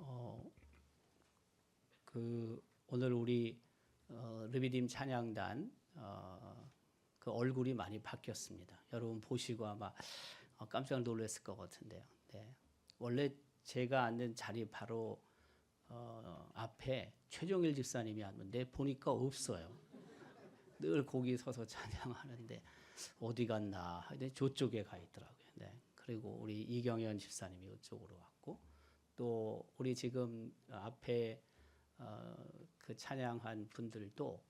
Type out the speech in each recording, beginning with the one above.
어, 오늘 우리 르비딤 찬양단 그 얼굴이 많이 바뀌었습니다. 여러분 보시고 아마 깜짝 놀랐을 것 같은데요. 네. 원래 제가 앉는 자리 바로 앞에 최종일 집사님이 앉는데 보니까 없어요. 늘 거기 서서 찬양하는데 어디 갔나 하더니 저쪽에 가 있더라고요. 네. 그리고 우리 이경현 집사님이 이쪽으로 왔고 또 우리 지금 앞에 그 찬양한 분들도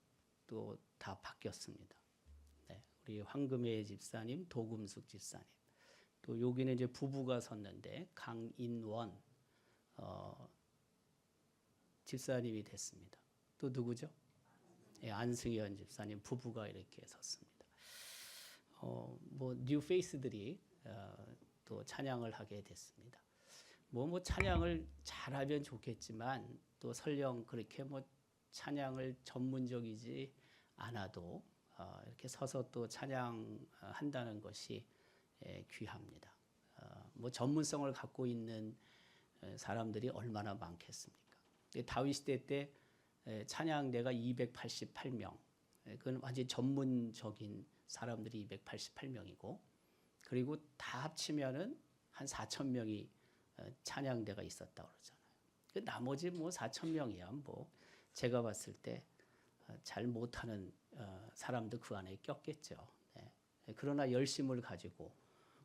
또 다 바뀌었습니다. 네. 우리 황금혜 집사님, 도금숙 집사님, 또 여기는 이제 부부가 섰는데 강인원 집사님이 됐습니다. 또 누구죠? 예, 안승현 집사님 부부가 이렇게 섰습니다. 뭐 뉴 페이스들이 또 찬양을 하게 됐습니다. 뭐 찬양을 잘하면 좋겠지만 또 설령 그렇게 뭐 찬양을 전문적이지 않아도 이렇게 서서 또 찬양한다는 것이 귀합니다. 뭐 전문성을 갖고 있는 사람들이 얼마나 많겠습니까? 다윗 시대 때 찬양대가 288명, 그건 완전 전문적인 사람들이 288명이고, 그리고 다 합치면은 한 4,000명이 찬양대가 있었다고 그러잖아요. 그 나머지 뭐 4,000명이야 뭐 제가 봤을 때 잘 못하는 사람도 그 안에 꼈겠죠. 네. 그러나 열심을 가지고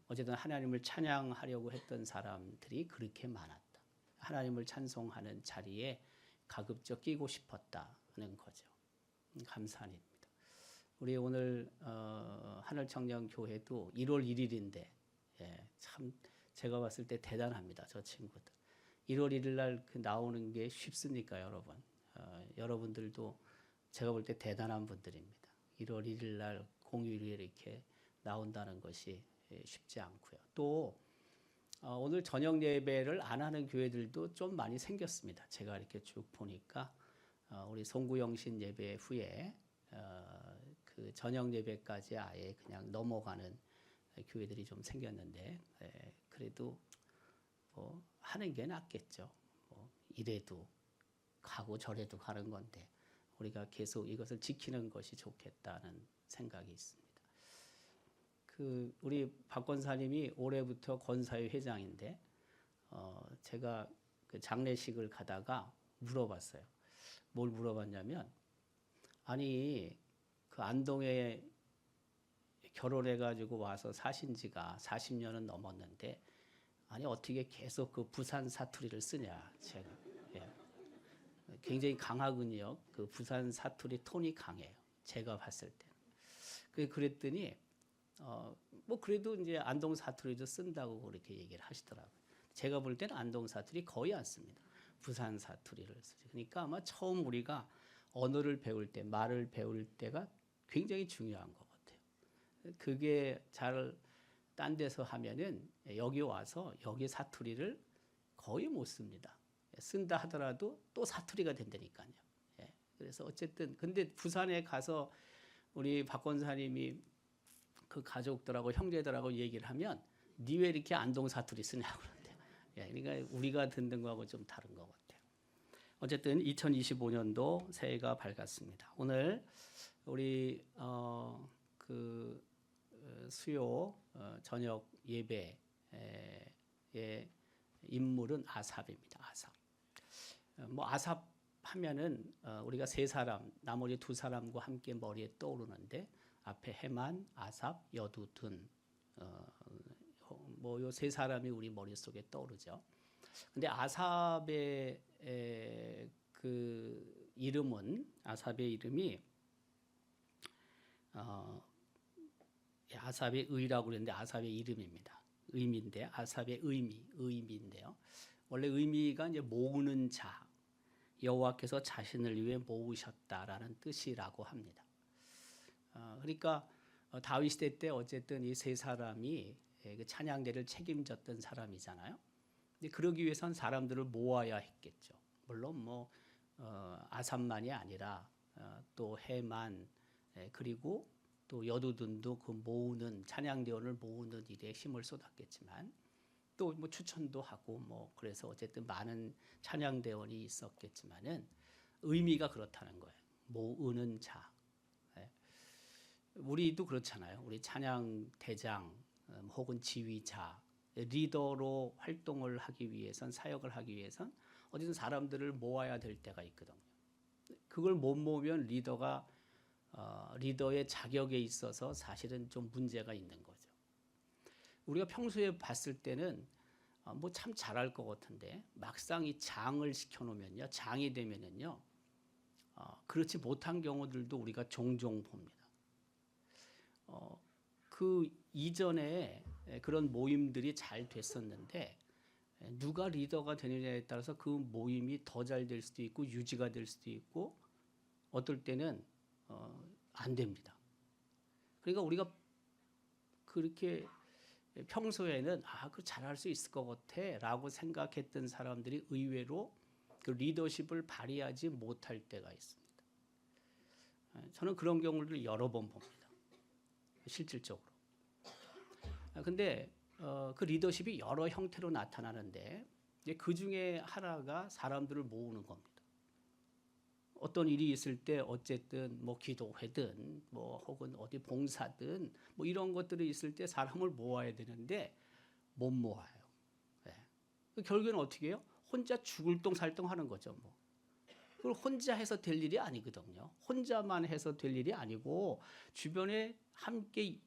어쨌든 하나님을 찬양하려고 했던 사람들이 그렇게 많았다. 하나님을 찬송하는 자리에 가급적 끼고 싶었다는 거죠. 감사한 일입니다. 우리 오늘 하늘청년교회도 1월 1일인데 참 제가 봤을 때 대단합니다. 저 친구들. 1월 1일 날 그 나오는 게 쉽습니까, 여러분? 여러분들도 제가 볼 때 대단한 분들입니다. 1월 1일 날 공휴일에 이렇게 나온다는 것이 쉽지 않고요. 또 오늘 저녁 예배를 안 하는 교회들도 좀 많이 생겼습니다. 제가 이렇게 쭉 보니까 우리 송구영신 예배 후에 그 저녁 예배까지 아예 그냥 넘어가는 교회들이 좀 생겼는데 그래도 뭐 하는 게 낫겠죠. 뭐 이래도 가고 저래도 가는 건데 우리가 계속 이것을 지키는 것이 좋겠다는 생각이 있습니다. 그 우리 박 권사님이 올해부터 권사회 회장인데 제가 그 장례식을 가다가 물어봤어요. 뭘 물어봤냐면 아니 그 안동에 결혼해가지고 와서 사신 지가 40년은 넘었는데 아니 어떻게 계속 그 부산 사투리를 쓰냐. 제가 굉장히 강하군요. 그 부산 사투리 톤이 강해요. 제가 봤을 때. 그랬더니 뭐 그래도 이제 안동 사투리도 쓴다고 그렇게 얘기를 하시더라고요. 제가 볼 때는 안동 사투리 거의 안 씁니다. 부산 사투리를 쓰죠. 그러니까 아마 처음 우리가 언어를 배울 때, 말을 배울 때가 굉장히 중요한 것 같아요. 그게 잘 딴 데서 하면은 여기 와서 여기 사투리를 거의 못 씁니다. 쓴다 하더라도 또 사투리가 된다니까요. 그래서 어쨌든 근데 부산에 가서 우리 박 권사님이 그 가족들하고 형제들하고 얘기를 하면 니 왜 이렇게 안동 사투리 쓰냐고 그러는데요. 그러니까 우리가 듣는 거하고 좀 다른 것 같아요. 어쨌든 2025년도 새해가 밝았습니다. 오늘 우리 수요 저녁 예배의 인물은 아삽입니다. 아삽. 뭐 아삽 하면은 우리가 세 사람, 나머지 두 사람과 함께 머리에 떠오르는데 앞에 헤만, 아삽, 여두둔 뭐 요 세 사람이 우리 머릿속에 떠오르죠. 근데 아삽의 그 이름은 아삽의 이름이 아삽의 의라고 그랬는데 아삽의 이름입니다. 의미인데 아삽의 의미인데요. 원래 의미가 이제 모으는 자, 여호와께서 자신을 위해 모으셨다라는 뜻이라고 합니다. 그러니까 다윗 시대 때 어쨌든 이 세 사람이 그 찬양대를 책임졌던 사람이잖아요. 근데 그러기 위해선 사람들을 모아야 했겠죠. 물론 뭐 아삽만이 아니라 또 헤만 그리고 또 여두둔도 그 모으는 찬양대원을 모으는 일에 힘을 쏟았겠지만 또 뭐 추천도 하고 뭐 그래서 어쨌든 많은 찬양대원이 있었겠지만은 의미가 그렇다는 거예요. 모으는 자. 예. 우리도 그렇잖아요. 우리 찬양 대장 혹은 지휘자, 리더로 활동을 하기 위해선 사역을 하기 위해선 어쨌든 사람들을 모아야 될 때가 있거든요. 그걸 못 모으면 리더의 자격에 있어서 사실은 좀 문제가 있는 거죠. 우리가 평소에 봤을 때는 뭐 참 잘할 것 같은데 막상 이 장을 시켜놓으면요, 장이 되면은요, 그렇지 못한 경우들도 우리가 종종 봅니다. 그 이전에 그런 모임들이 잘 됐었는데 누가 리더가 되느냐에 따라서 그 모임이 더 잘 될 수도 있고 유지가 될 수도 있고 어떨 때는 안 됩니다. 그러니까 우리가 그렇게 평소에는 그 잘할 수 있을 것 같아라고 생각했던 사람들이 의외로 그 리더십을 발휘하지 못할 때가 있습니다. 저는 그런 경우를 여러 번 봅니다. 실질적으로. 근데 그 리더십이 여러 형태로 나타나는데 그 중에 하나가 사람들을 모으는 겁니다. 어떤 일이 있을 때 어쨌든 뭐 기도회든 뭐 혹은 어디 봉사든 뭐 이런 것들이 있을 때 사람을 모아야 되는데 못 모아요. 네. 결국에는 어떻게 해요? 혼자 죽을 똥살똥 하는 거죠. 뭐. 그걸 혼자 해서 될 일이 아니거든요. 혼자만 해서 될 일이 아니고 주변에 함께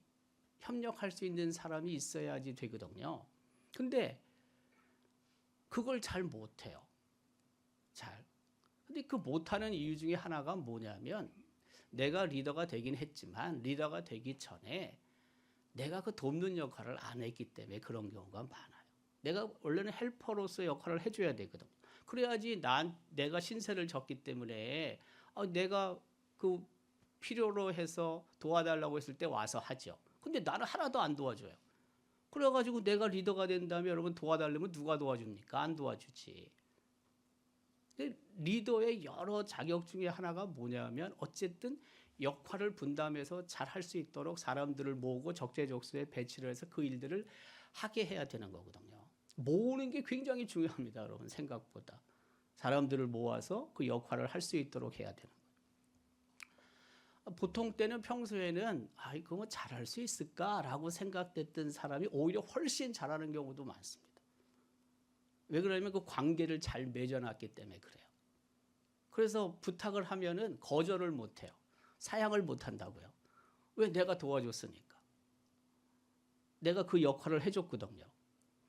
협력할 수 있는 사람이 있어야지 되거든요. 근데 그걸 잘 못해요. 잘. 근데 그 못하는 이유 중에 하나가 뭐냐면 내가 리더가 되긴 했지만 리더가 되기 전에 내가 그 돕는 역할을 안 했기 때문에 그런 경우가 많아요. 내가 원래는 헬퍼로서 역할을 해줘야 되거든요. 그래야지 내가 신세를 졌기 때문에 내가 그 필요로 해서 도와달라고 했을 때 와서 하죠. 근데 나는 하나도 안 도와줘요. 그래가지고 내가 리더가 된 다음에 여러분 도와달라면 누가 도와줍니까? 안 도와주지. 리더의 여러 자격 중에 하나가 뭐냐면 어쨌든 역할을 분담해서 잘 할 수 있도록 사람들을 모으고 적재적소에 배치를 해서 그 일들을 하게 해야 되는 거거든요. 모으는 게 굉장히 중요합니다, 여러분. 생각보다. 사람들을 모아서 그 역할을 할 수 있도록 해야 되는 거예요. 보통 때는 평소에는 이거 뭐 잘할 수 있을까라고 생각됐던 사람이 오히려 훨씬 잘하는 경우도 많습니다. 왜 그러냐면 그 관계를 잘 맺어놨기 때문에 그래요. 그래서 부탁을 하면은 거절을 못해요. 사양을 못한다고요. 왜? 내가 도와줬으니까. 내가 그 역할을 해줬거든요.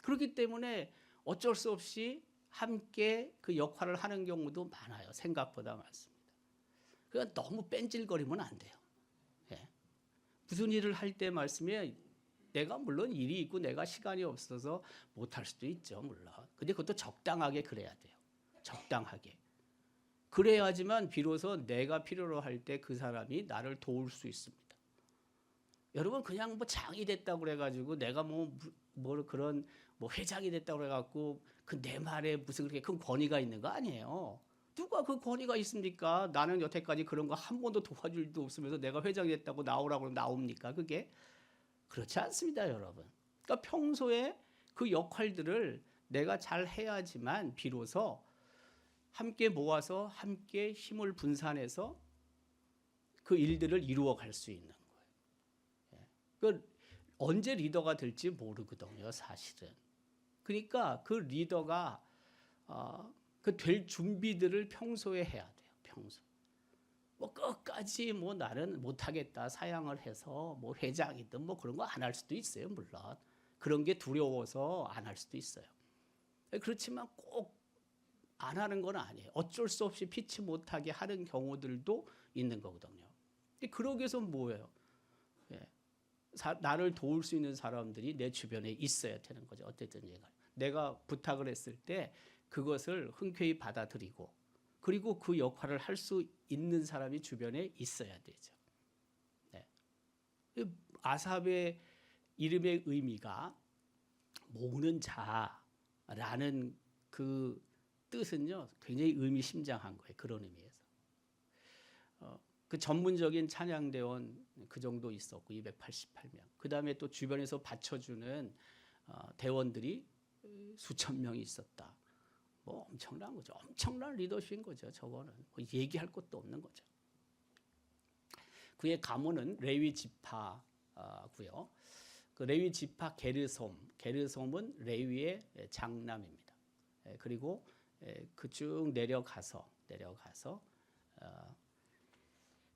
그렇기 때문에 어쩔 수 없이 함께 그 역할을 하는 경우도 많아요. 생각보다 많습니다. 그러니까 너무 뺀질거리면 안 돼요. 예. 무슨 일을 할 때 말씀에 내가 물론 일이 있고 내가 시간이 없어서 못할 수도 있죠. 물론. 근데 그것도 적당하게 그래야 돼요. 적당하게. 그래야지만 비로소 내가 필요로 할 때 그 사람이 나를 도울 수 있습니다. 여러분 그냥 뭐 장이 됐다고 그래가지고 내가 뭐 그런 뭐 회장이 됐다고 그래갖고 그 내 말에 무슨 그렇게 큰 권위가 있는 거 아니에요. 누가 그 권위가 있습니까? 나는 여태까지 그런 거 한 번도 도와줄 일도 없으면서 내가 회장이 됐다고 나오라고 하면 나옵니까? 그게 그렇지 않습니다, 여러분. 그러니까 평소에 그 역할들을 내가 잘 해야지만 비로소 함께 모아서 함께 힘을 분산해서 그 일들을 이루어 갈 수 있는 거예요. 그 언제 리더가 될지 모르거든요, 사실은. 그러니까 그 리더가 그 될 준비들을 평소에 해야 돼요. 평소. 뭐 끝까지 뭐 나는 못하겠다 사양을 해서 뭐 회장이든 뭐 그런 거 안 할 수도 있어요, 물론. 그런 게 두려워서 안 할 수도 있어요. 그렇지만 꼭 안 하는 건 아니에요. 어쩔 수 없이 피치 못하게 하는 경우들도 있는 거거든요. 그러기 위해서 뭐예요? 나를 도울 수 있는 사람들이 내 주변에 있어야 되는 거죠. 어쨌든 내가 부탁을 했을 때 그것을 흔쾌히 받아들이고 그리고 그 역할을 할 수 있는 사람이 주변에 있어야 되죠. 네. 아삽의 이름의 의미가 모으는 자라는 그 뜻은요 굉장히 의미심장한 거예요. 그런 의미에서. 그 전문적인 찬양대원 그 정도 있었고 288명. 그 다음에 또 주변에서 받쳐주는 대원들이 수천 명이 있었다. 뭐 엄청난 거죠. 엄청난 리더십인 거죠. 저거는 뭐 얘기할 것도 없는 거죠. 그의 가문은 레위 지파고요. 그 레위 지파 게르솜은 레위의 장남입니다. 그리고 그 쭉 내려가서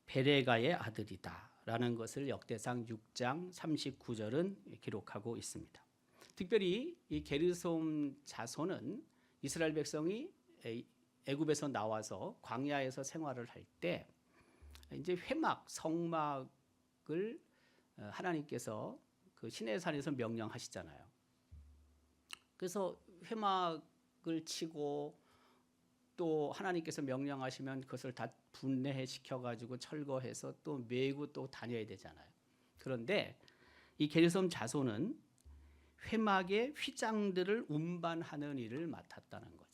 베레가의 아들이다라는 것을 역대상 6장 39절은 기록하고 있습니다. 특별히 이 게르솜 자손은 이스라엘 백성이 애굽에서 나와서 광야에서 생활을 할 때 이제 성막을 하나님께서 그 시내산에서 명령하시잖아요. 그래서 회막을 치고 또 하나님께서 명령하시면 그것을 다 분해시켜 가지고 철거해서 또 메고 또 다녀야 되잖아요. 그런데 이 게르솜 자손은 회막의 휘장들을 운반하는 일을 맡았다는 거죠.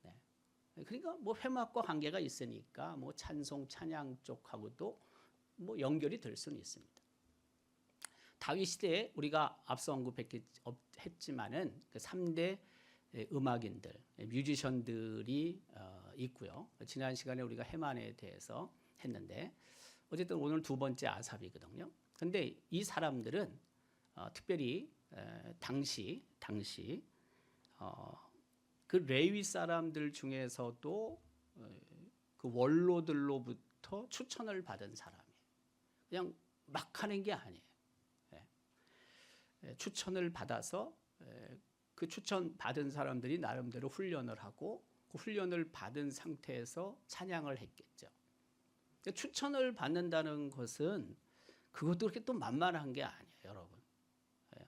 네. 그러니까 뭐 회막과 관계가 있으니까 뭐 찬송 찬양 쪽하고도 뭐 연결이 될 수는 있습니다. 다윗 시대에 우리가 앞서 언급했지만은 그 3대 음악인들, 뮤지션들이 있고요. 지난 시간에 우리가 헤만에 대해서 했는데 어쨌든 오늘 두 번째 아삽이거든요. 그런데 이 사람들은 특별히 당시 그 레위 사람들 중에서도 그 원로들로부터 추천을 받은 사람이에요. 그냥 막 하는 게 아니에요. 추천을 받아서 그 추천 받은 사람들이 나름대로 훈련을 하고 그 훈련을 받은 상태에서 찬양을 했겠죠. 추천을 받는다는 것은 그것도 그렇게 또 만만한 게 아니에요, 여러분.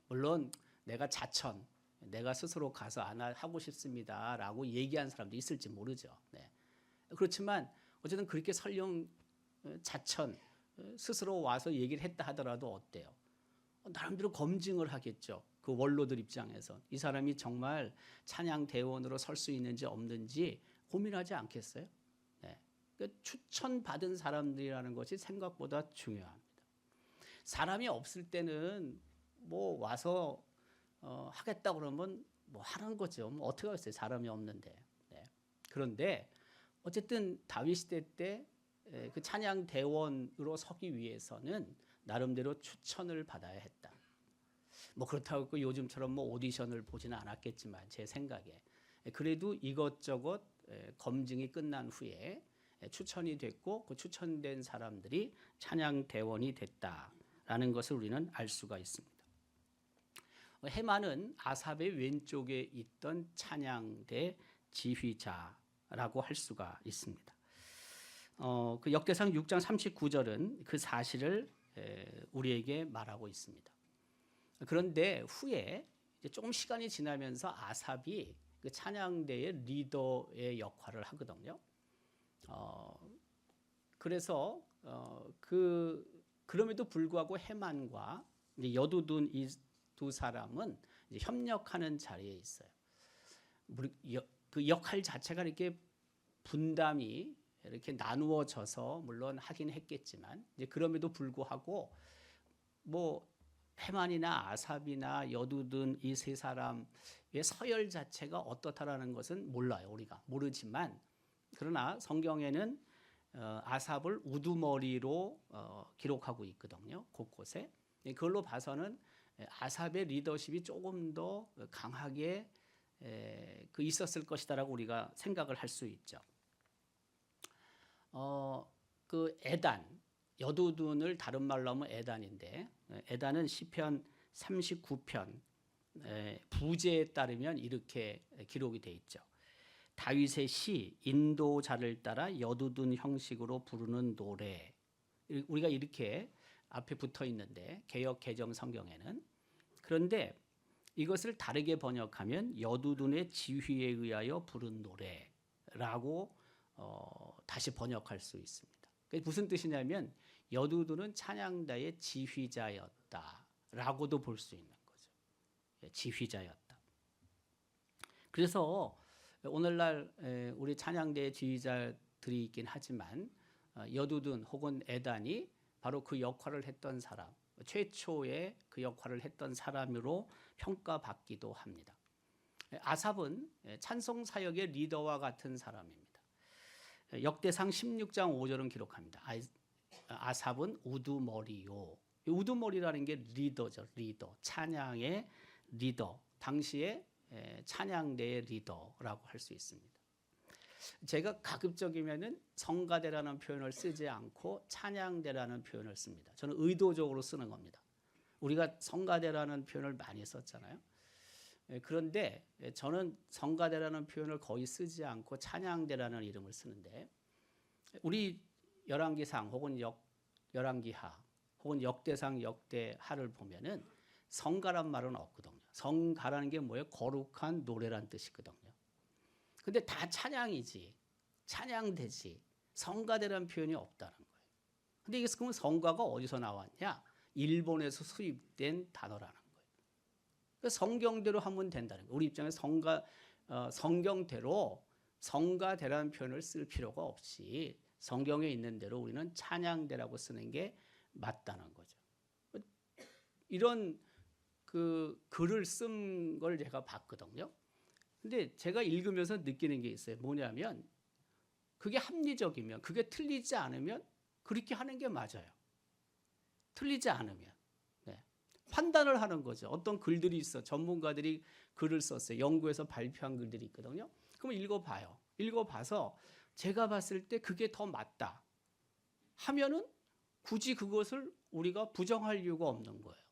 물론 내가 내가 스스로 가서 안 하고 싶습니다라고 얘기한 사람도 있을지 모르죠. 네. 그렇지만 어쨌든 그렇게 설령 스스로 와서 얘기를 했다 하더라도 어때요? 나름대로 검증을 하겠죠. 그 원로들 입장에서 이 사람이 정말 찬양 대원으로 설 수 있는지 없는지 고민하지 않겠어요? 네. 그러니까 추천받은 사람들이라는 것이 생각보다 중요합니다. 사람이 없을 때는 뭐 와서 하겠다 그러면 뭐 하는 거죠. 뭐 어떻게 하겠어요? 사람이 없는데. 네. 그런데 어쨌든 다윗 시대 때 그 찬양 대원으로 서기 위해서는 나름대로 추천을 받아야 했다. 뭐 그렇다고 요즘처럼 뭐 오디션을 보지는 않았겠지만 제 생각에 그래도 이것저것 검증이 끝난 후에 추천이 됐고 그 추천된 사람들이 찬양 대원이 됐다라는 것을 우리는 알 수가 있습니다. 헤만은 아삽의 왼쪽에 있던 찬양대 지휘자라고 할 수가 있습니다. 그 역대상 6장 39절은 그 사실을 우리에게 말하고 있습니다. 그런데 후에 이제 조금 시간이 지나면서 아삽이 그 찬양대의 리더의 역할을 하거든요. 그래서 그럼에도 불구하고 헤만과 이제 여두둔 이 두 사람은 이제 협력하는 자리에 있어요. 그 역할 자체가 이렇게 분담이 이렇게 나누어져서 물론 하긴 했겠지만 이제 그럼에도 불구하고 뭐 헤만이나 아삽이나 여두둔 이 세 사람의 서열 자체가 어떻다라는 것은 몰라요. 우리가 모르지만 그러나 성경에는 아삽을 우두머리로 기록하고 있거든요. 곳곳에. 그걸로 봐서는 아삽의 리더십이 조금 더 강하게 있었을 것이다라고 우리가 생각을 할 수 있죠. 그 에단, 여두둔을 다른 말로 하면 에단인데 에단은 시편 39편 부제에 따르면 이렇게 기록이 돼 있죠. 다윗의 시 인도자를 따라 여두둔 형식으로 부르는 노래. 우리가 이렇게 앞에 붙어 있는데 개역 개정 성경에는 그런데 이것을 다르게 번역하면 여두둔의 지휘에 의하여 부른 노래라고 다시 번역할 수 있습니다. 그게 무슨 뜻이냐면 여두둔은 찬양대의 지휘자였다라고도 볼 수 있는 거죠. 지휘자였다. 그래서 오늘날 우리 찬양대의 지휘자들이 있긴 하지만 여두둔 혹은 에단이 바로 그 역할을 했던 사람, 최초의 그 역할을 했던 사람으로 평가받기도 합니다. 아삽은 찬송 사역의 리더와 같은 사람입니다. 역대상 16장 5절은 기록합니다. 아삽은 우두머리요. 우두머리라는 게 리더죠. 리더. 찬양의 리더. 당시에 찬양대의 리더라고 할 수 있습니다. 제가 가급적이면은 성가대라는 표현을 쓰지 않고 찬양대라는 표현을 씁니다. 저는 의도적으로 쓰는 겁니다. 우리가 성가대라는 표현을 많이 썼잖아요. 그런데 저는 성가대라는 표현을 거의 쓰지 않고 찬양대라는 이름을 쓰는데, 우리 열왕기상 혹은 열왕기하 혹은 역대상 역대하를 보면은 성가란 말은 없거든요. 성가라는 게 뭐예요? 거룩한 노래란 뜻이거든요. 근데 다 찬양이지, 찬양대지, 성가대라는 표현이 없다는 거예요. 근데 이게 그러면 성가가 어디서 나왔냐? 일본에서 수입된 단어라는 거예요. 그러니까 성경대로 하면 된다는 거예요. 우리 입장에서 성경대로 성가대라는 표현을 쓸 필요가 없이 성경에 있는 대로 우리는 찬양대라고 쓰는 게 맞다는 거죠. 이런 그 글을 쓴 걸 제가 봤거든요. 근데 제가 읽으면서 느끼는 게 있어요. 뭐냐면 그게 합리적이면, 그게 틀리지 않으면 그렇게 하는 게 맞아요. 틀리지 않으면. 네. 판단을 하는 거죠. 어떤 글들이 있어. 전문가들이 글을 썼어요. 연구해서 발표한 글들이 있거든요. 그럼 읽어봐요. 읽어봐서 제가 봤을 때 그게 더 맞다 하면은 굳이 그것을 우리가 부정할 이유가 없는 거예요.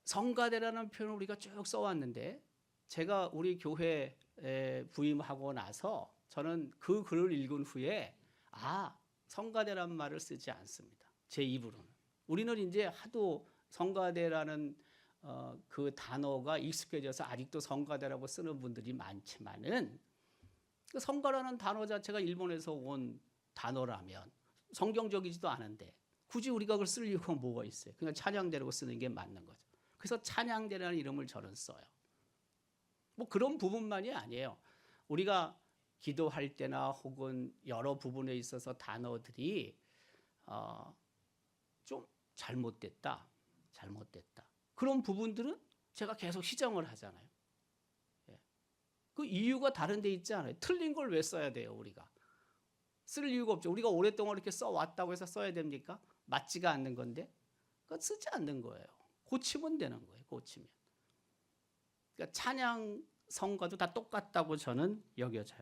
성가대라는 표현을 우리가 쭉 써왔는데, 제가 우리 교회에 부임하고 나서 저는 그 글을 읽은 후에 성가대라는 말을 쓰지 않습니다. 제 입으로는. 우리는 이제 하도 성가대라는 그 단어가 익숙해져서 아직도 성가대라고 쓰는 분들이 많지만은, 그 성가라는 단어 자체가 일본에서 온 단어라면 성경적이지도 않은데 굳이 우리가 그걸 쓸 이유가 뭐가 있어요? 그냥 찬양대라고 쓰는 게 맞는 거죠. 그래서 찬양대라는 이름을 저는 써요. 뭐 그런 부분만이 아니에요. 우리가 기도할 때나 혹은 여러 부분에 있어서 단어들이 좀 잘못됐다. 그런 부분들은 제가 계속 시정을 하잖아요. 그 이유가 다른 데 있지 않아요. 틀린 걸 왜 써야 돼요, 우리가? 쓸 이유가 없죠. 우리가 오랫동안 이렇게 써왔다고 해서 써야 됩니까? 맞지가 않는 건데. 그러니까 쓰지 않는 거예요. 고치면 되는 거예요, 고치면. 그러니까 찬양, 성가도 다 똑같다고 저는 여겨져요.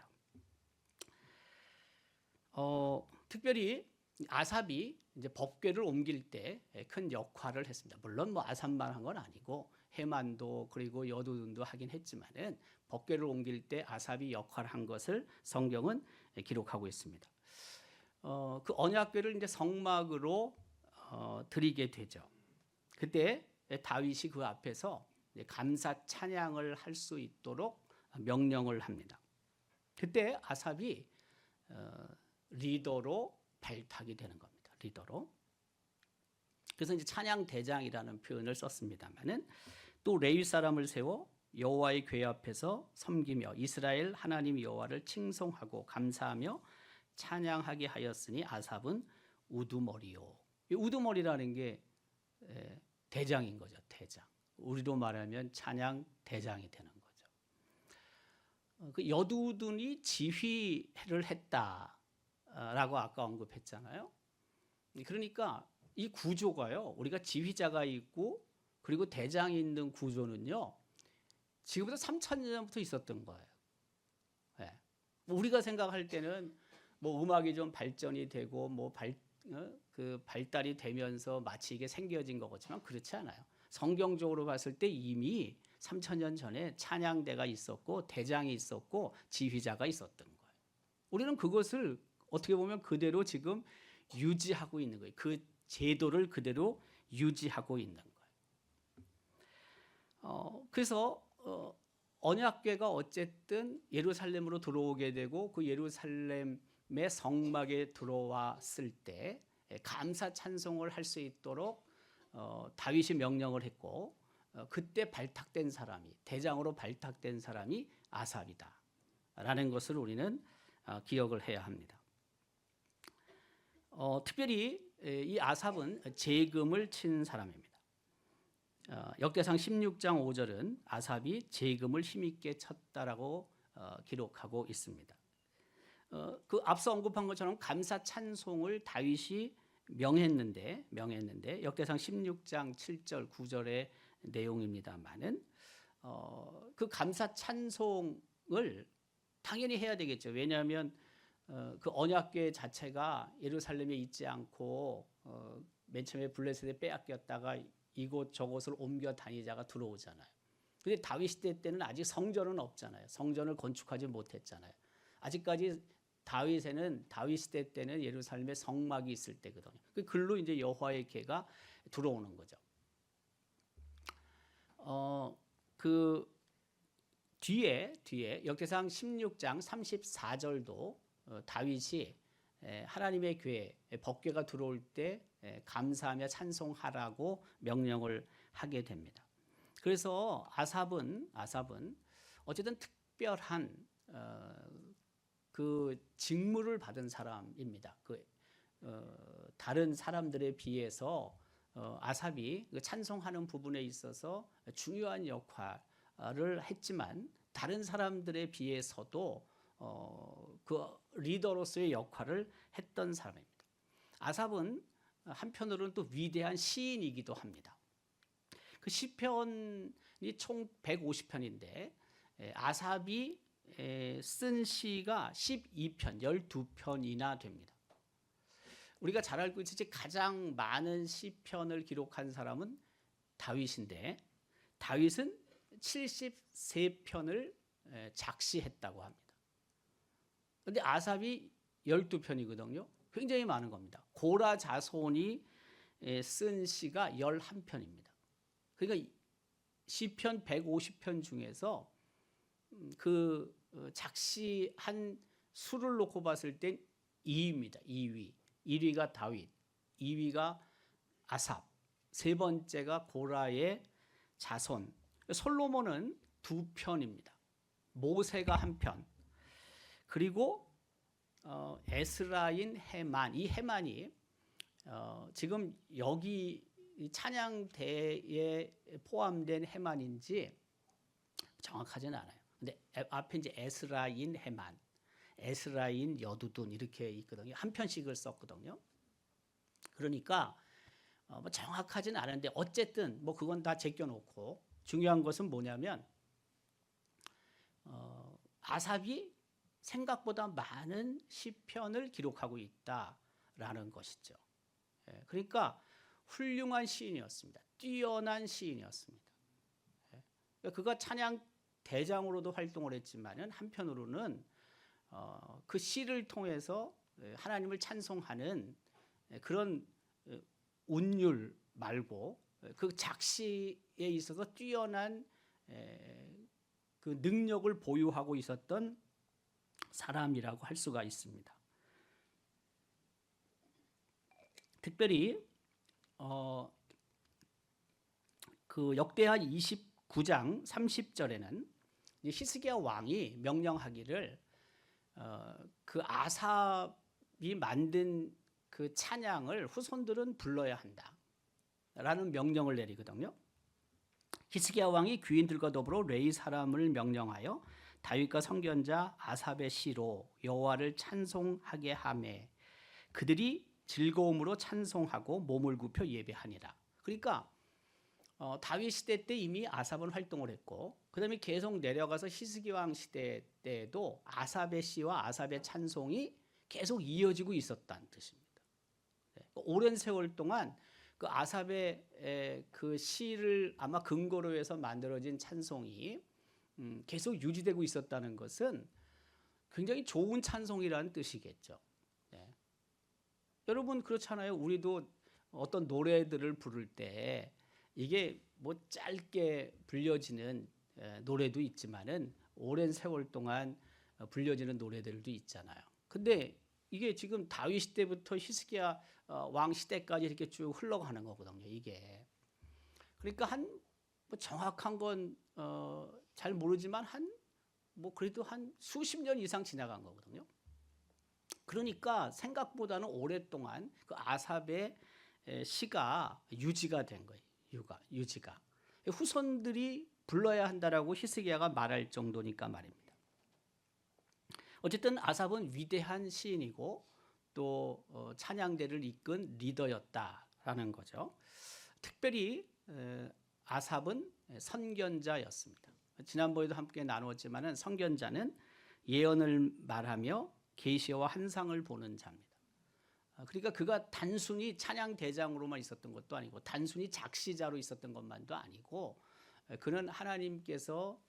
특별히 아삽이 이제 법궤를 옮길 때 큰 역할을 했습니다. 물론 뭐 아삽만 한 건 아니고 해만도 그리고 여두둔도 하긴 했지만은 법궤를 옮길 때 아삽이 역할을 한 것을 성경은 기록하고 있습니다. 그 언약궤를 이제 성막으로 드리게 되죠. 그때 다윗이 그 앞에서 감사 찬양을 할 수 있도록 명령을 합니다. 그때 아삽이 리더로 발탁이 되는 겁니다. 리더로. 그래서 이제 찬양 대장이라는 표현을 썼습니다만은, 또 레위 사람을 세워 여호와의 궤 앞에서 섬기며 이스라엘 하나님 여호와를 칭송하고 감사하며 찬양하게 하였으니 아삽은 우두머리요. 이 우두머리라는 게 대장인 거죠. 대장. 우리로 말하면 찬양 대장이 되는 거죠. 그 여두둔이 지휘를 했다라고 아까 언급했잖아요. 그러니까 이 구조가요, 우리가 지휘자가 있고 그리고 대장이 있는 구조는요, 지금부터 3,000년 전부터 있었던 거예요. 네. 우리가 생각할 때는 뭐 음악이 좀 발전이 되고 뭐 발달이 되면서 마치 이게 생겨진 것 같지만 그렇지 않아요. 성경적으로 봤을 때 이미 3,000년 전에 찬양대가 있었고 대장이 있었고 지휘자가 있었던 거예요. 우리는 그것을 어떻게 보면 그대로 지금 유지하고 있는 거예요. 그 제도를 그대로 유지하고 있는 거예요. 그래서 언약궤가 어쨌든 예루살렘으로 들어오게 되고 그 예루살렘의 성막에 들어왔을 때 감사 찬송을 할 수 있도록 다윗이 명령을 했고, 그때 발탁된 사람이, 대장으로 발탁된 사람이 아삽이다라는 것을 우리는 기억을 해야 합니다. 특별히 이 아삽은 재금을 친 사람입니다. 역대상 16장 5절은 아삽이 재금을 힘있게 쳤다라고 기록하고 있습니다. 그 앞서 언급한 것처럼 감사 찬송을 다윗이 명했는데 역대상 16장 7절 9절의 내용입니다만은 그 감사 찬송을 당연히 해야 되겠죠. 왜냐하면 그 언약궤 자체가 예루살렘에 있지 않고 맨 처음에 블레셋에 빼앗겼다가 이곳 저곳을 옮겨 다니자가 들어오잖아요. 근데 다윗 시대 때는 아직 성전은 없잖아요. 성전을 건축하지 못했잖아요. 아직까지 다윗 시대 때는 예루살렘에 성막이 있을 때거든요. 그 글로 이제 여호와의 궤가 들어오는 거죠. 그 뒤에 역대상 16장 34절도 다윗이 하나님의 궤 법궤가 들어올 때 감사하며 찬송하라고 명령을 하게 됩니다. 그래서 아삽은 어쨌든 특별한 그 직무를 받은 사람입니다. 다른 사람들에 비해서 아삽이 그 찬송하는 부분에 있어서 중요한 역할을 했지만 다른 사람들에 비해서도 그 리더로서의 역할을 했던 사람입니다. 아삽은 한편으로는 또 위대한 시인이기도 합니다. 그 시편이 총 150편인데 아삽이 쓴 시가 12편, 12편이나 됩니다. 우리가 잘 알고 있듯이 가장 많은 시편을 기록한 사람은 다윗인데 다윗은 73편을 작시했다고 합니다. 그런데 아삽이 12편이거든요. 굉장히 많은 겁니다. 고라 자손이 쓴 시가 11편입니다. 그러니까 시편 150편 중에서 그 작시한 수를 놓고 봤을 땐 2위입니다. 1위가 다윗, 2위가 아삽, 세 번째가 고라의 자손. 솔로몬은 2편입니다. 모세가 1편. 그리고 에스라인 헤만, 이 헤만이 지금 여기 찬양대에 포함된 헤만인지 정확하지는 않아요. 근데 앞에 이제 에스라인 헤만, 에스라인 여두둔 이렇게 있거든요. 한 편씩을 썼거든요. 그러니까 뭐 정확하지는 않은데 어쨌든 뭐 그건 다 제껴놓고 중요한 것은 뭐냐면 아삽이 생각보다 많은 시편을 기록하고 있다라는 것이죠. 그러니까 훌륭한 시인이었습니다. 뛰어난 시인이었습니다. 그가 찬양 대장으로도 활동을 했지만은 한편으로는 그 시를 통해서 하나님을 찬송하는 그런 운율 말고 그 작시에 있어서 뛰어난 그 능력을 보유하고 있었던 사람이라고 할 수가 있습니다. 특별히 그 역대하 29장 30절에는 히스기야 왕이 명령하기를 그 아삽이 만든 그 찬양을 후손들은 불러야 한다라는 명령을 내리거든요. 히스기야 왕이 귀인들과 더불어 레위 사람을 명령하여 다윗과 선견자 아삽의 시로 여호와를 찬송하게 하매 그들이 즐거움으로 찬송하고 몸을 굽혀 예배하니라. 그러니까 다윗 시대 때 이미 아삽은 활동을 했고 그다음에 계속 내려가서 히스기야 왕 시대 때도 아삽의 시와 아삽의 찬송이 계속 이어지고 있었다는 뜻입니다. 오랜 세월 동안 그 아삽의 그 시를 아마 근거로 해서 만들어진 찬송이 계속 유지되고 있었다는 것은 굉장히 좋은 찬송이라는 뜻이겠죠. 네. 여러분 그렇잖아요. 우리도 어떤 노래들을 부를 때 이게 뭐 짧게 불려지는 노래도 있지만은 오랜 세월 동안 불려지는 노래들도 있잖아요. 근데 이게 지금 다윗 시대부터 히스기야 왕 시대까지 이렇게 쭉 흘러가는 거거든요. 이게 그러니까 뭐 정확한 건 잘 모르지만 뭐 그래도 한 수십 년 이상 지나간 거거든요. 그러니까 생각보다는 오랫동안 그 아삽의 시가 유지가 된 거예요. 유지가. 후손들이 불러야 한다라고 히스기야가 말할 정도니까 말입니다. 어쨌든 아삽은 위대한 시인이고 또 찬양대를 이끈 리더였다라는 거죠. 특별히 아삽은 선견자였습니다. 지난번에도 함께 나누었지만은 선견자는 예언을 말하며 계시와 환상을 보는 자입니다. 그러니까 그가 단순히 찬양 대장으로만 있었던 것도 아니고 단순히 작시자로 있었던 것만도 아니고 그는 하나님께서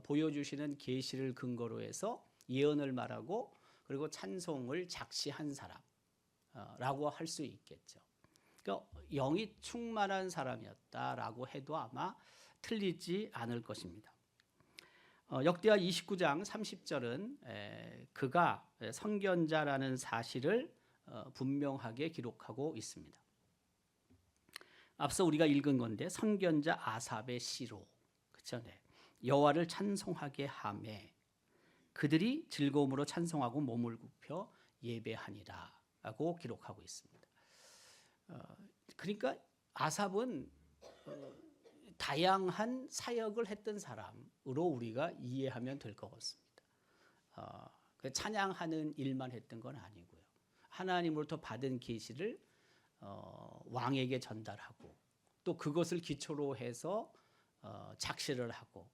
보여주시는 계시를 근거로 해서 예언을 말하고 그리고 찬송을 작시한 사람라고 할 수 있겠죠. 그러니까 영이 충만한 사람이었다라고 해도 아마 틀리지 않을 것입니다. 역대하 29장 30절은 그가 선견자라는 사실을 분명하게 기록하고 있습니다. 앞서 우리가 읽은 건데 선견자 아삽의 시로 그렇죠? 네. 여호와를 찬송하게 하매 그들이 즐거움으로 찬송하고 몸을 굽혀 예배하니라라고 기록하고 있습니다. 그러니까 아삽은 다양한 사역을 했던 사람으로 우리가 이해하면 될 것 같습니다. 찬양하는 일만 했던 건 아니고요. 하나님으로부터 받은 계시를 왕에게 전달하고 또 그것을 기초로 해서 작시를 하고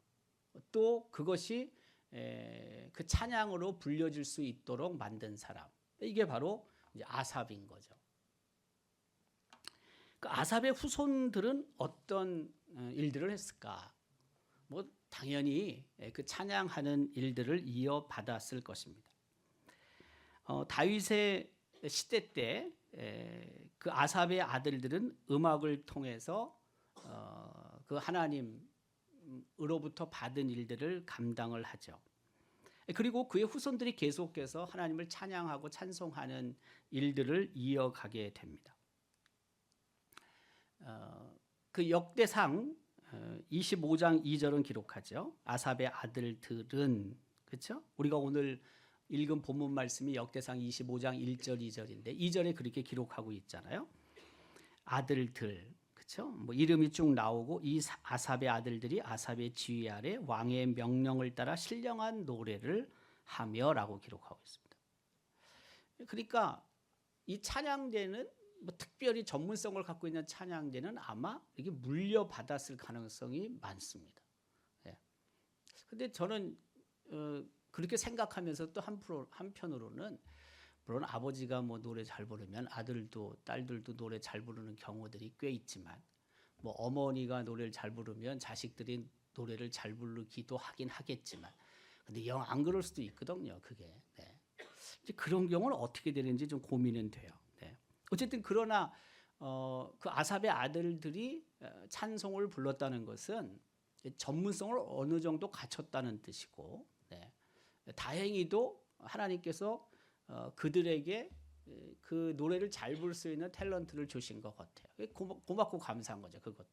또 그것이 그 찬양으로 불려질 수 있도록 만든 사람. 이게 바로 이제 아삽인 거죠. 그 아삽의 후손들은 어떤 일들을 했을까? 뭐 당연히 그 찬양하는 일들을 이어받았을 것입니다. 다윗의 시대 때 그 아삽의 아들들은 음악을 통해서 그 하나님으로부터 받은 일들을 감당을 하죠. 그리고 그의 후손들이 계속해서 하나님을 찬양하고 찬송하는 일들을 이어가게 됩니다. 그 역대상 25장 2절은 기록하죠. 아삽의 아들들은 그렇죠? 우리가 오늘 읽은 본문 말씀이 역대상 25장 1절 2절인데 2절에 그렇게 기록하고 있잖아요. 아들들 그렇죠? 뭐 이름이 쭉 나오고 이 아삽의 아들들이 아삽의 지휘 아래 왕의 명령을 따라 신령한 노래를 하며라고 기록하고 있습니다. 그러니까 이 찬양대는 뭐 특별히 전문성을 갖고 있는 찬양대는 아마 이게 물려받았을 가능성이 많습니다. 그런데 저는 그렇게 생각하면서 또 한편으로는 물론 아버지가 뭐 노래 잘 부르면 아들도 딸들도 노래 잘 부르는 경우들이 꽤 있지만 뭐 어머니가 노래를 잘 부르면 자식들이 노래를 잘 부르기도 하긴 하겠지만 근데 영 안 그럴 수도 있거든요. 그게 이제 그런 경우는 어떻게 되는지 좀 고민은 돼요. 어쨌든 그러나 그 아삽의 아들들이 찬송을 불렀다는 것은 전문성을 어느 정도 갖췄다는 뜻이고 다행히도 하나님께서 그들에게 그 노래를 잘 부를 수 있는 탤런트를 주신 것 같아요. 고맙고 감사한 거죠. 그것도.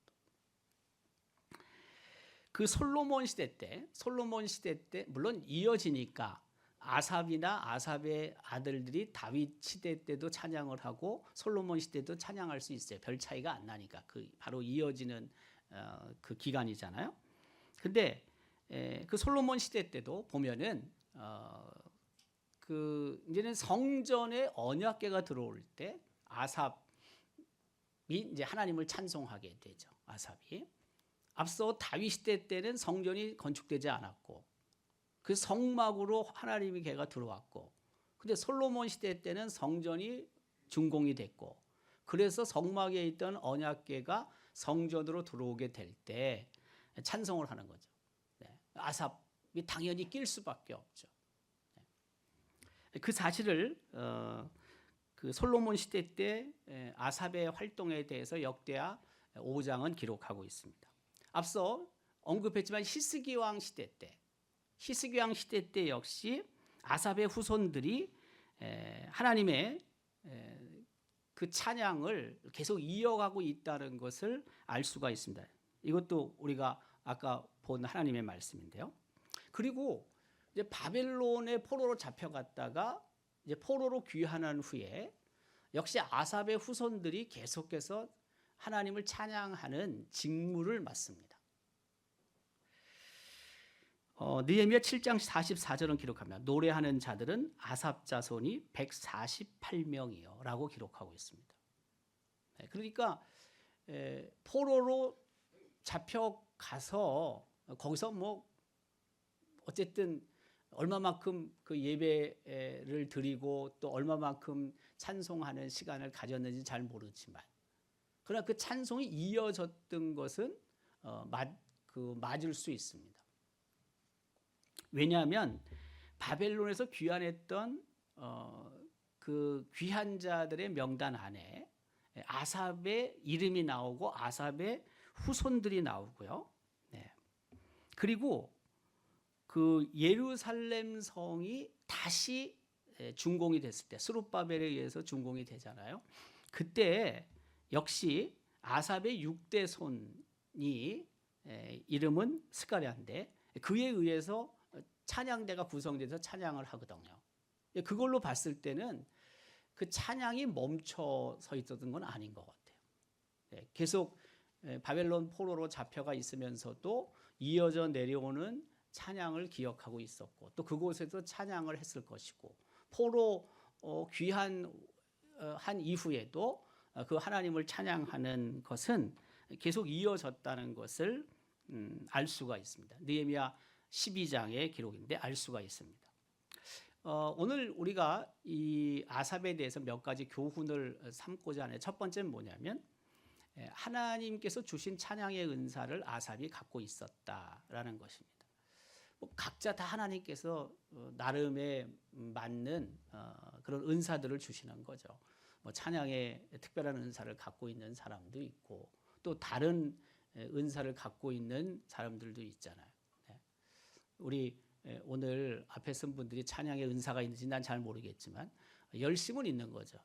그 솔로몬 시대 때 물론 이어지니까 아삽이나 아삽의 아들들이 다윗 시대 때도 찬양을 하고 솔로몬 시대 때도 찬양할 수 있어요. 별 차이가 안 나니까 그 바로 이어지는 그 기간이잖아요. 근데 그 솔로몬 시대 때도 보면은 그 이제는 성전에 언약궤가 들어올 때 아삽이 이제 하나님을 찬송하게 되죠. 아삽이. 앞서 다윗 시대 때는 성전이 건축되지 않았고 그 성막으로 하나님의 궤가 들어왔고 근데 솔로몬 시대 때는 성전이 준공이 됐고 그래서 성막에 있던 언약궤가 성전으로 들어오게 될 때 찬송을 하는 거죠. 아삽이 당연히 낄 수밖에 없죠. 그 사실을 그 솔로몬 시대 때 아삽의 활동에 대해서 역대하 5장은 기록하고 있습니다. 앞서 언급했지만 히스기 왕 시대 때 역시 아삽의 후손들이 하나님의 그 찬양을 계속 이어가고 있다는 것을 알 수가 있습니다. 이것도 우리가 아까 본 하나님의 말씀인데요. 그리고 이제 바벨론의 포로로 잡혀갔다가 이제 포로로 귀환한 후에 역시 아삽의 후손들이 계속해서 하나님을 찬양하는 직무를 맡습니다. 느헤미야 7장 44절은 기록합니다. 노래하는 자들은 아삽 자손이 148명이요 라고 기록하고 있습니다. 그러니까 포로로 잡혀가서 거기서 뭐 어쨌든 얼마만큼 그 예배를 드리고 또 얼마만큼 찬송하는 시간을 가졌는지 잘 모르지만 그러나 그 찬송이 이어졌던 것은 맞을 수 있습니다. 왜냐하면 바벨론에서 귀환했던 그 귀한 자들의 명단 안에 아삽의 이름이 나오고 아삽의 후손들이 나오고요. 네. 그리고 그 예루살렘 성이 다시 준공이 됐을 때 스룹바벨에 의해서 준공이 되잖아요. 그때 역시 아삽의 6대 손이 이름은 스가랴인데 그에 의해서 찬양대가 구성돼서 찬양을 하거든요. 그걸로 봤을 때는 그 찬양이 멈춰서 있었던 건 아닌 것 같아요. 계속 바벨론 포로로 잡혀가 있으면서도 이어져 내려오는 찬양을 기억하고 있었고 또 그곳에서 찬양을 했을 것이고 포로 귀환한 이후에도 그 하나님을 찬양하는 것은 계속 이어졌다는 것을 알 수가 있습니다. 느헤미야 12장의 기록인데 알 수가 있습니다. 오늘 우리가 이 아삽에 대해서 몇 가지 교훈을 삼고자 하는 첫 번째는 뭐냐면 하나님께서 주신 찬양의 은사를 아삽이 갖고 있었다라는 것입니다. 각자 다 하나님께서 나름에 맞는 그런 은사들을 주시는 거죠. 찬양의 특별한 은사를 갖고 있는 사람도 있고 또 다른 은사를 갖고 있는 사람들도 있잖아요. 우리 오늘 앞에 쓴 분들이 찬양의 은사가 있는지 난 잘 모르겠지만 열심은 있는 거죠.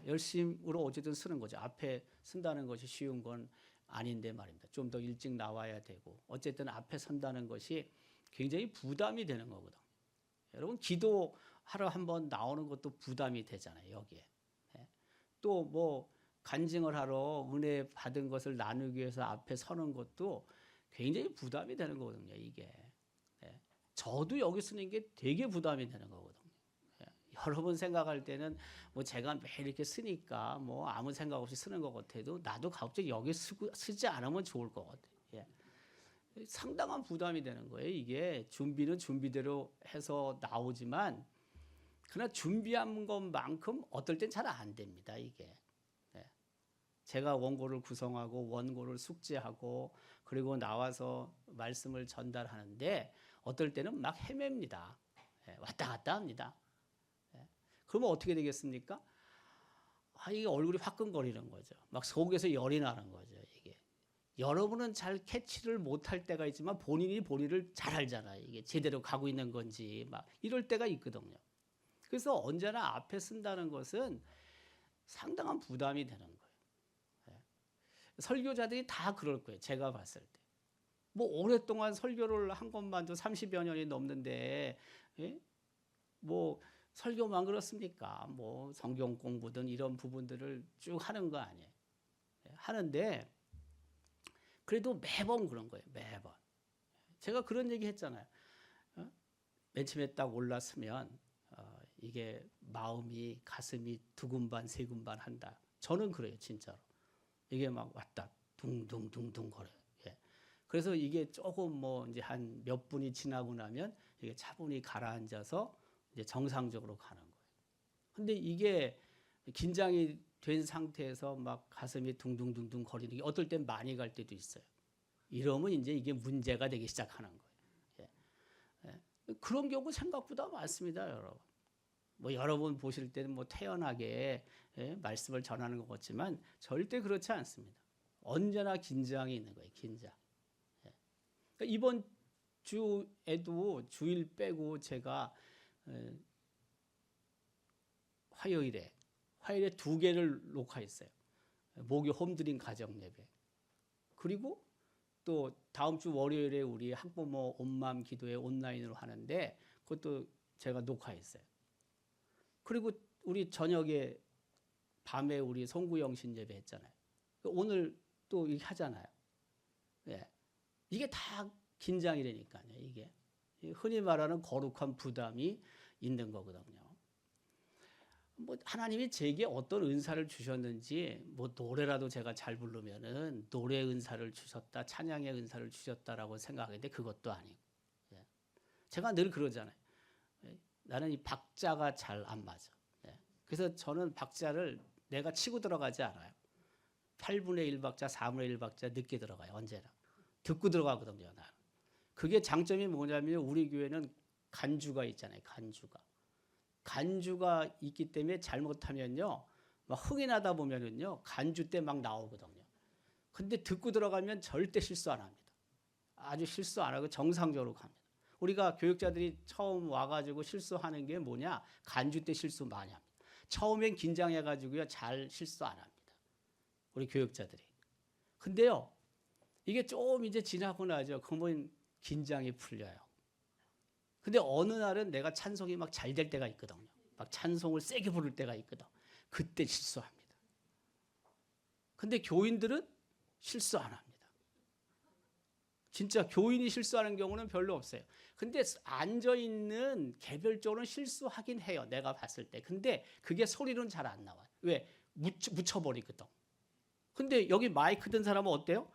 열심으로 어쨌든 쓰는 거죠. 앞에 쓴다는 것이 쉬운 건 아닌데 말입니다. 좀 더 일찍 나와야 되고 어쨌든 앞에 선다는 것이 굉장히 부담이 되는 거거든요. 여러분 기도하러 한번 나오는 것도 부담이 되잖아요. 여기에. 또 뭐 간증을 하러 은혜 받은 것을 나누기 위해서 앞에 서는 것도 굉장히 부담이 되는 거거든요. 이게. 저도 여기 쓰는 게 되게 부담이 되는 거거든요. 여러분 생각할 때는 뭐 제가 매일 이렇게 쓰니까 뭐 아무 생각 없이 쓰는 것 같아도 나도 갑자기 여기 쓰지 않으면 좋을 것 같아요. 상당한 부담이 되는 거예요. 이게 준비는 준비대로 해서 나오지만 그러나 준비한 것만큼 어떨 땐 잘 안 됩니다. 이게. 제가 원고를 구성하고 원고를 숙지하고 그리고 나와서 말씀을 전달하는데 어떨 때는 막 헤맵니다. 왔다 갔다 합니다. 그러면 어떻게 되겠습니까? 이게 얼굴이 화끈거리는 거죠. 막 속에서 열이 나는 거죠. 이게. 여러분은 잘 캐치를 못할 때가 있지만 본인이 본인을 잘 알잖아요. 이게 제대로 가고 있는 건지 막 이럴 때가 있거든요. 그래서 언제나 앞에 쓴다는 것은 상당한 부담이 되는 거예요. 설교자들이 다 그럴 거예요. 제가 봤을 때. 뭐 오랫동안 설교를 한 것만도 30여 년이 넘는데 뭐 설교만 그렇습니까? 뭐 성경 공부든 이런 부분들을 쭉 하는 거 아니에요. 하는데 그래도 매번 그런 거예요. 매번. 제가 그런 얘기 했잖아요. 맨 처음에 딱 올랐으면 이게 마음이 가슴이 두근반 세근반 한다. 저는 그래요. 진짜로. 이게 막 왔다 둥둥둥둥 거려요. 그래서 이게 조금 뭐 이제 한 몇 분이 지나고 나면 이게 차분히 가라앉아서 이제 정상적으로 가는 거예요. 근데 이게 긴장이 된 상태에서 막 가슴이 둥둥둥둥 거리는 게 어떨 땐 많이 갈 때도 있어요. 이러면 이제 이게 문제가 되기 시작하는 거예요. 그런 경우 생각보다 많습니다, 여러분. 뭐 여러분 보실 때는 뭐 태연하게 말씀을 전하는 것 같지만 절대 그렇지 않습니다. 언제나 긴장이 있는 거예요. 긴장. 그러니까 이번 주에도 주일 빼고 제가 화요일에 2개를 녹화했어요. 목요 홈드림 가정 예배. 그리고 또 다음 주 월요일에 우리 학부모 온마음 기도회 온라인으로 하는데 그것도 제가 녹화했어요. 그리고 우리 저녁에 밤에 우리 송구영신 예배 했잖아요. 오늘 또 이렇게 하잖아요. 이게 다 긴장이라니까요. 이게 흔히 말하는 거룩한 부담이 있는 거거든요. 뭐 하나님이 제게 어떤 은사를 주셨는지 뭐 노래라도 제가 잘 부르면은 노래 은사를 주셨다, 찬양의 은사를 주셨다라고 생각하는데 그것도 아니고, 예. 제가 늘 그러잖아요. 예. 나는 이 박자가 잘 안 맞아. 예. 그래서 저는 박자를 내가 치고 들어가지 않아요. 8분의 1박자, 4분의 1박자 늦게 들어가요. 언제나 듣고 들어가거든요. 나는. 그게 장점이 뭐냐면 우리 교회는 간주가 있잖아요. 간주가 있기 때문에 잘못하면요, 막 흥이 나다 보면은요, 간주 때 막 나오거든요. 근데 듣고 들어가면 절대 실수 안 합니다. 아주 실수 안 하고 정상적으로 갑니다. 우리가 교육자들이 처음 와가지고 실수하는 게 뭐냐? 간주 때 실수 많이 합니다. 처음엔 긴장해가지고요, 잘 실수 안 합니다. 우리 교육자들이. 근데요, 이게 좀 이제 지나고 나죠. 그러면 긴장이 풀려요. 근데 어느 날은 내가 찬송이 막 잘 될 때가 있거든요. 막 찬송을 세게 부를 때가 있거든. 그때 실수합니다. 근데 교인들은 실수 안 합니다. 진짜 교인이 실수하는 경우는 별로 없어요. 근데 앉아있는 개별적으로는 실수하긴 해요. 내가 봤을 때. 근데 그게 소리로는 잘 안 나와요. 왜? 묻혀버리거든. 근데 여기 마이크 든 사람은 어때요?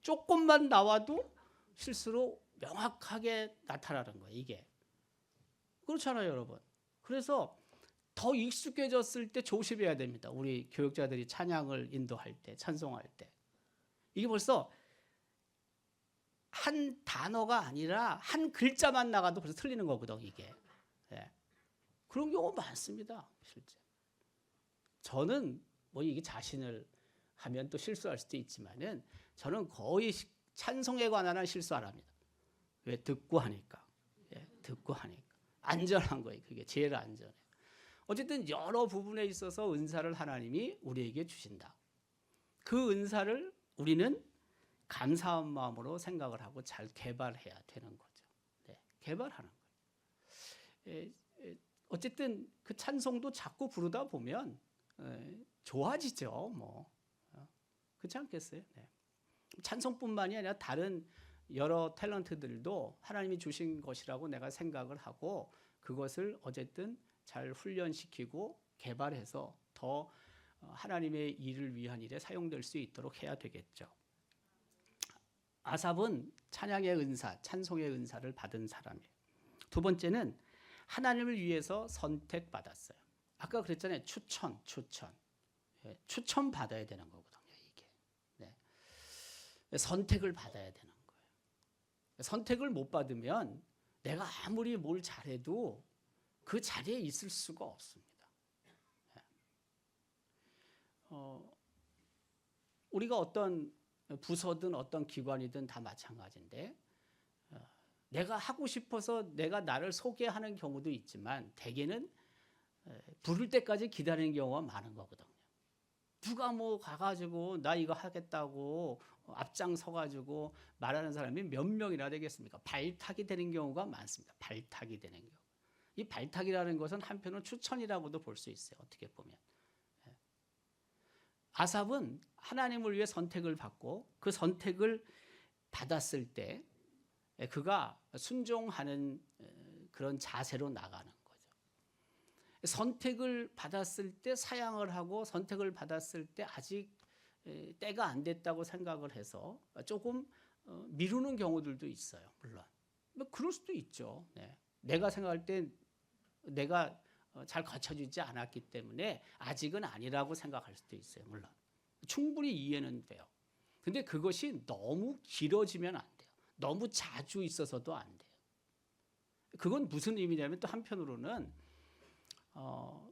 조금만 나와도 실수로 명확하게 나타나는 거예요. 이게. 그렇잖아요, 여러분. 그래서 더 익숙해졌을 때 조심해야 됩니다. 우리 교육자들이 찬양을 인도할 때, 찬송할 때. 이게 벌써 한 단어가 아니라 한 글자만 나가도 벌써 틀리는 거거든, 이게. 예. 그런 경우 많습니다, 실제. 저는 뭐 이게 자신을 하면 또 실수할 수도 있지만은 저는 거의 찬송에 관한 실수 안 합니다. 왜? 듣고 하니까. 예, 듣고 하니까. 안전한 거예요. 그게 제일 안전해요. 어쨌든 여러 부분에 있어서 은사를 하나님이 우리에게 주신다. 그 은사를 우리는 감사한 마음으로 생각을 하고 잘 개발해야 되는 거죠. 네, 개발하는 거예요. 어쨌든 그 찬송도 자꾸 부르다 보면 좋아지죠. 뭐 그렇지 않겠어요? 네. 찬송뿐만이 아니라 다른 여러 탤런트들도 하나님이 주신 것이라고 내가 생각을 하고 그것을 어쨌든 잘 훈련시키고 개발해서 더 하나님의 일을 위한 일에 사용될 수 있도록 해야 되겠죠. 아삽은 찬양의 은사, 찬송의 은사를 받은 사람이에요. 두 번째는 하나님을 위해서 선택받았어요. 아까 그랬잖아요. 추천. 예, 추천 받아야 되는 거거든요. 이게. 네. 선택을 받아야 되는 거예요. 선택을 못 받으면 내가 아무리 뭘 잘해도 그 자리에 있을 수가 없습니다. 우리가 어떤 부서든 어떤 기관이든 다 마찬가지인데 내가 하고 싶어서 내가 나를 소개하는 경우도 있지만 대개는 부를 때까지 기다리는 경우가 많은 거거든요. 누가 뭐 가가지고 나 이거 하겠다고 앞장서가지고 말하는 사람이 몇 명이나 되겠습니까? 발탁이 되는 경우가 많습니다. 발탁이 되는 경우. 이 발탁이라는 것은 한편으로 추천이라고도 볼 수 있어요. 어떻게 보면. 아삽은 하나님을 위해 선택을 받고 그 선택을 받았을 때 그가 순종하는 그런 자세로 나가는 거죠. 선택을 받았을 때 사양을 하고 선택을 받았을 때 아직 때가 안 됐다고 생각을 해서 조금 미루는 경우들도 있어요. 물론. 뭐 그럴 수도 있죠. 네. 내가 생각할 때 내가 잘 갖춰지지 않았기 때문에 아직은 아니라고 생각할 수도 있어요. 물론. 충분히 이해는 돼요. 근데 그것이 너무 길어지면 안 돼요. 너무 자주 있어서도 안 돼요. 그건 무슨 의미냐면 또 한편으로는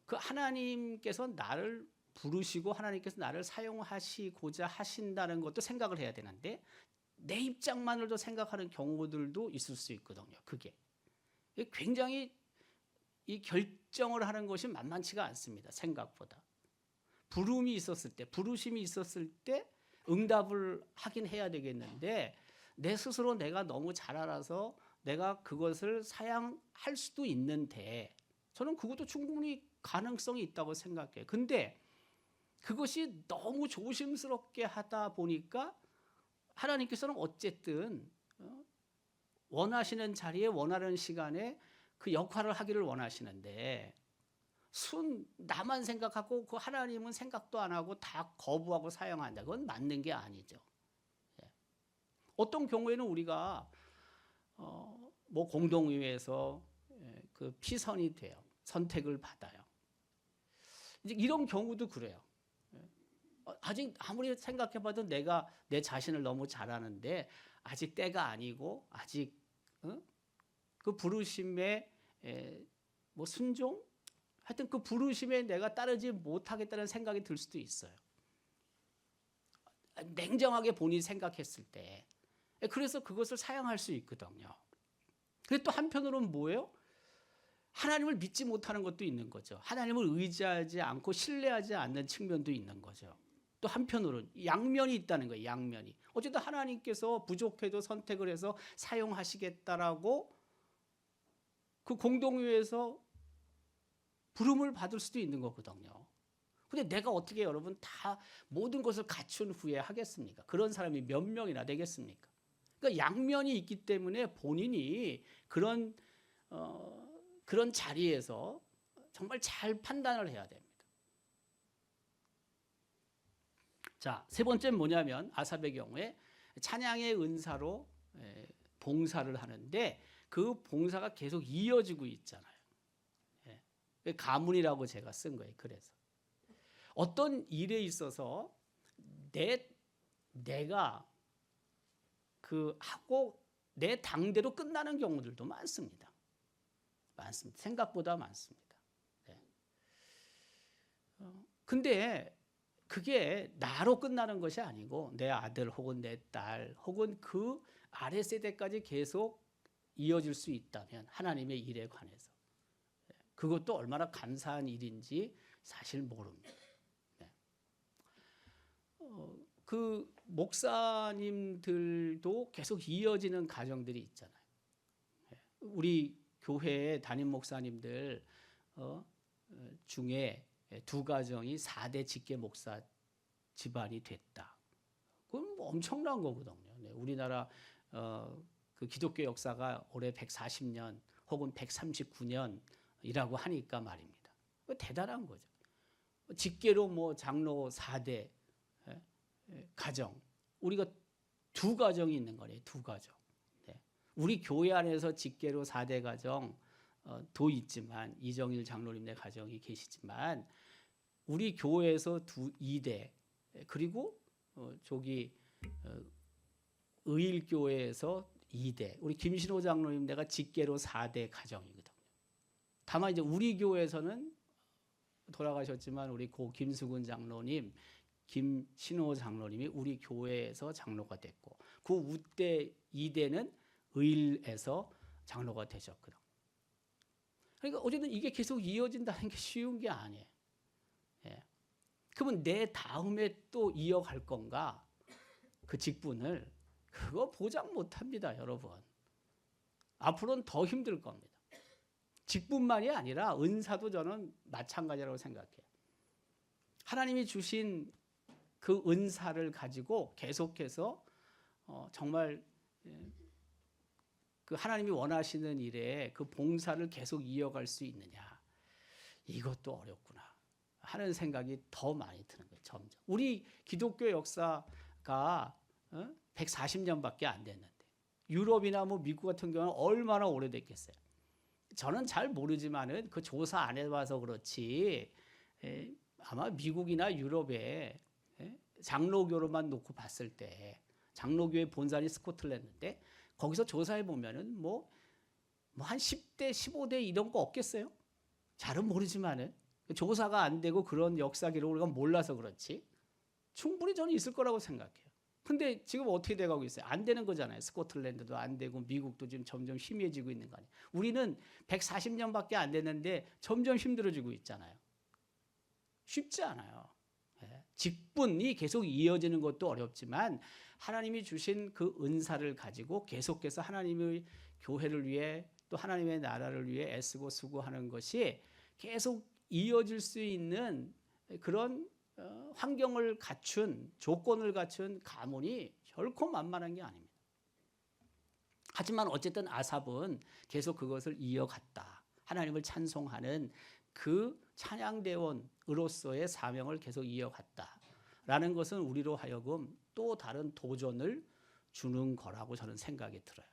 그 하나님께서 나를 부르시고 하나님께서 나를 사용하시고자 하신다는 것도 생각을 해야 되는데 내 입장만으로도 생각하는 경우들도 있을 수 있거든요. 그게 굉장히 이 결정을 하는 것이 만만치가 않습니다. 생각보다. 부름이 있었을 때, 부르심이 있었을 때 응답을 하긴 해야 되겠는데 내 스스로 내가 너무 잘 알아서 내가 그것을 사양할 수도 있는데 저는 그것도 충분히 가능성이 있다고 생각해요. 근데 그것이 너무 조심스럽게 하다 보니까 하나님께서는 어쨌든 원하시는 자리에 원하는 시간에 그 역할을 하기를 원하시는데 나만 생각하고 그 하나님은 생각도 안 하고 다 거부하고 사용한다. 그건 맞는 게 아니죠. 예. 어떤 경우에는 우리가 뭐 공동의회에서 그 피선이 돼요. 선택을 받아요. 이제 이런 경우도 그래요. 아직 아무리 생각해봐도 내가 내 자신을 너무 잘 아는데 아직 때가 아니고 아직 그 부르심에 뭐 순종? 하여튼 그 부르심에 내가 따르지 못하겠다는 생각이 들 수도 있어요. 냉정하게 본인이 생각했을 때. 그래서 그것을 사용할 수 있거든요. 근데 또 한편으로는 뭐예요? 하나님을 믿지 못하는 것도 있는 거죠. 하나님을 의지하지 않고 신뢰하지 않는 측면도 있는 거죠. 또 한편으로는 양면이 있다는 거예요. 양면이. 어쨌든 하나님께서 부족해도 선택을 해서 사용하시겠다라고 그 공동회에서 부름을 받을 수도 있는 거거든요. 근데 내가 어떻게 여러분 다 모든 것을 갖춘 후에 하겠습니까? 그런 사람이 몇 명이나 되겠습니까? 그러니까 양면이 있기 때문에 본인이 그런 자리에서 정말 잘 판단을 해야 됩니다. 자, 세 번째는 뭐냐면 아삽의 경우에 찬양의 은사로 봉사를 하는데 그 봉사가 계속 이어지고 있잖아요. 가문이라고 제가 쓴 거예요. 그래서 어떤 일에 있어서 내가 그 하고 내 당대로 끝나는 경우들도 많습니다. 생각보다 많습니다. 근데 그게 나로 끝나는 것이 아니고 내 아들 혹은 내 딸 혹은 그 아래 세대까지 계속 이어질 수 있다면 하나님의 일에 관해서 그것도 얼마나 감사한 일인지 사실 모릅니다. 그 목사님들도 계속 이어지는 가정들이 있잖아요. 우리 교회의 담임 목사님들 중에 두 가정이 4대 직계 목사 집안이 됐다. 그건 뭐 엄청난 거거든요. 우리나라 그 기독교 역사가 올해 140년 혹은 139년이라고 하니까 말입니다. 대단한 거죠. 직계로 뭐 장로 4대 가정, 우리가 두 가정이 있는 거예요. 두 가정. 우리 교회 안에서 직계로 4대 가정 도 있지만 이정일 장로님네 가정이 계시지만 우리 교회에서 2대 그리고 저기 의일교회에서 2대 우리 김신호 장로님네가 직계로 4대 가정이거든요. 다만 이제 우리 교회에서는 돌아가셨지만 우리 고 김수근 장로님, 김신호 장로님이 우리 교회에서 장로가 됐고 그 우대 2대는 의일에서 장로가 되셨거든. 그러니까 어쨌든 이게 계속 이어진다는 게 쉬운 게 아니에요. 그러면 내 다음에 또 이어갈 건가? 그 직분을 그거 보장 못합니다, 여러분. 앞으로는 더 힘들 겁니다. 직분만이 아니라 은사도 저는 마찬가지라고 생각해요. 하나님이 주신 그 은사를 가지고 계속해서 정말 그 하나님이 원하시는 일에 그 봉사를 계속 이어갈 수 있느냐. 이것도 어렵구나 하는 생각이 더 많이 드는 거예요. 점점. 우리 기독교 역사가 140년밖에 안 됐는데 유럽이나 뭐 미국 같은 경우는 얼마나 오래됐겠어요. 저는 잘 모르지만은 그 조사 안 해봐서 그렇지 아마 미국이나 유럽에 장로교로만 놓고 봤을 때 장로교의 본산이 스코틀랜드인데 거기서 조사해 보면은 뭐 한 10대, 15대 이런 거 없겠어요? 잘은 모르지만은 조사가 안 되고 그런 역사 기록을 우리가 몰라서 그렇지 충분히 저는 있을 거라고 생각해요. 근데 지금 어떻게 돼가고 있어요? 안 되는 거잖아요. 스코틀랜드도 안 되고 미국도 지금 점점 희미해지고 있는 거 아니에요. 우리는 140년밖에 안 됐는데 점점 힘들어지고 있잖아요. 쉽지 않아요. 직분이 계속 이어지는 것도 어렵지만 하나님이 주신 그 은사를 가지고 계속해서 하나님의 교회를 위해 또 하나님의 나라를 위해 애쓰고 수고하는 것이 계속 이어질 수 있는 그런 환경을 갖춘 조건을 갖춘 가문이 결코 만만한 게 아닙니다. 하지만 어쨌든 아삽은 계속 그것을 이어갔다. 하나님을 찬송하는 그 찬양대원으로서의 사명을 계속 이어갔다라는 것은 우리로 하여금 또 다른 도전을 주는 거라고 저는 생각이 들어요.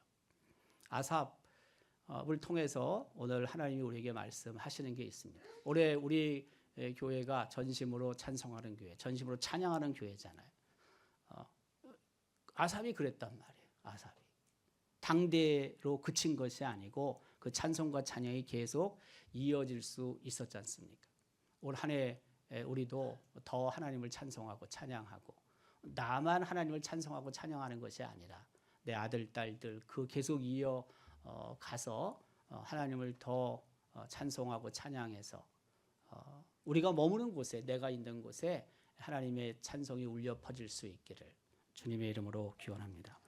아삽을 통해서 오늘 하나님이 우리에게 말씀하시는 게 있습니다. 올해 우리 교회가 전심으로 찬송하는 교회, 전심으로 찬양하는 교회잖아요. 아삽이 그랬단 말이에요. 아삽이. 당대로 그친 것이 아니고 그 찬송과 찬양이 계속 이어질 수 있었지 않습니까? 올 한 해 우리도 더 하나님을 찬송하고 찬양하고 나만 하나님을 찬송하고 찬양하는 것이 아니라 내 아들, 딸들 그 계속 이어 가서 하나님을 더 찬송하고 찬양해서 우리가 머무는 곳에 내가 있는 곳에 하나님의 찬송이 울려 퍼질 수 있기를 주님의 이름으로 기원합니다.